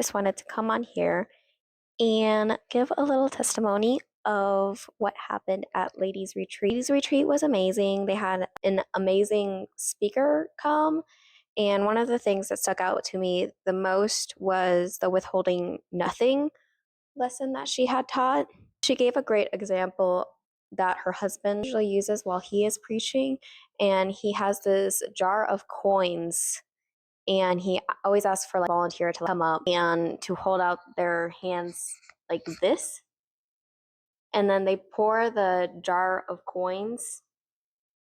just wanted to come on here and give a little testimony of what happened at Ladies Retreat. Ladies Retreat was amazing. They had an amazing speaker come. And one of the things that stuck out to me the most was the withholding nothing lesson that she had taught. She gave a great example that her husband usually uses while he is preaching. And he has this jar of coins, and he always asks for like a volunteer to come up and to hold out their hands like this, and then they pour the jar of coins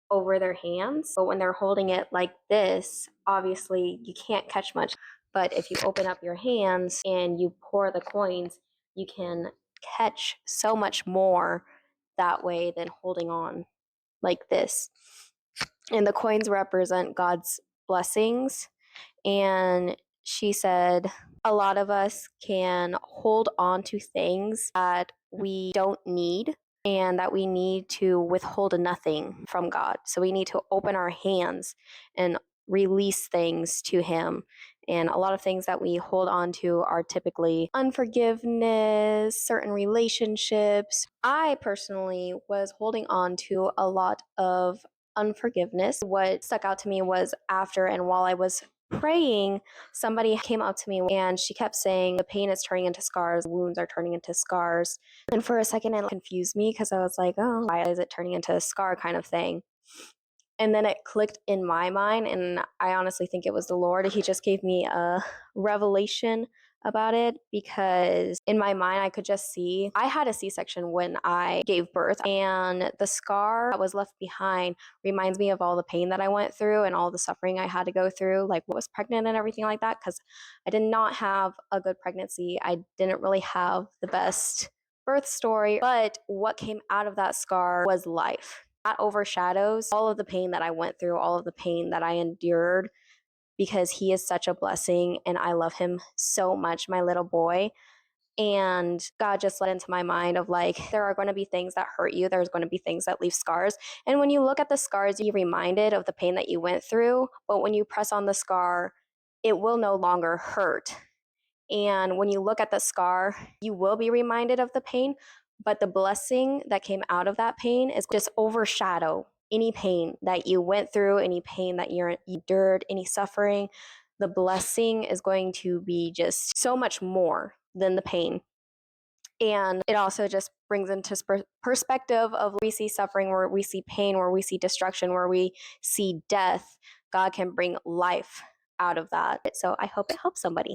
over their hands. But when they're holding it like this, obviously you can't catch much. But if you open up your hands and you pour the coins, you can catch so much more that way than holding on like this. And the coins represent God's blessings. And she said, a lot of us can hold on to things that we don't need and that we need to withhold nothing from God. So we need to open our hands and release things to Him. And a lot of things that we hold on to are typically unforgiveness, certain relationships. I personally was holding on to a lot of unforgiveness. What stuck out to me was after and while I was praying, somebody came up to me and she kept saying, the pain is turning into scars, wounds are turning into scars. And for a second, it confused me because I was like, oh, why is it turning into a scar kind of thing? And then it clicked in my mind, and I honestly think it was the Lord. He just gave me a revelation about it, because in my mind I could just see I had a C-section when I gave birth, and the scar that was left behind reminds me of all the pain that I went through and all the suffering I had to go through, like when I was pregnant and everything like that, because I did not have a good pregnancy. I didn't really have the best birth story, but what came out of that scar was life. That overshadows all of the pain that I went through, all of the pain that I endured, because he is such a blessing and I love him so much, my little boy. And God just led into my mind of like, there are going to be things that hurt you. There's going to be things that leave scars. And when you look at the scars, you're reminded of the pain that you went through. But when you press on the scar, it will no longer hurt. And when you look at the scar, you will be reminded of the pain, but the blessing that came out of that pain is just overshadow any pain that you went through, any pain that you endured, any suffering. The blessing is going to be just so much more than the pain. And it also just brings into perspective of we see suffering, where we see pain, where we see destruction, where we see death. God can bring life out of that. So I hope it helps somebody.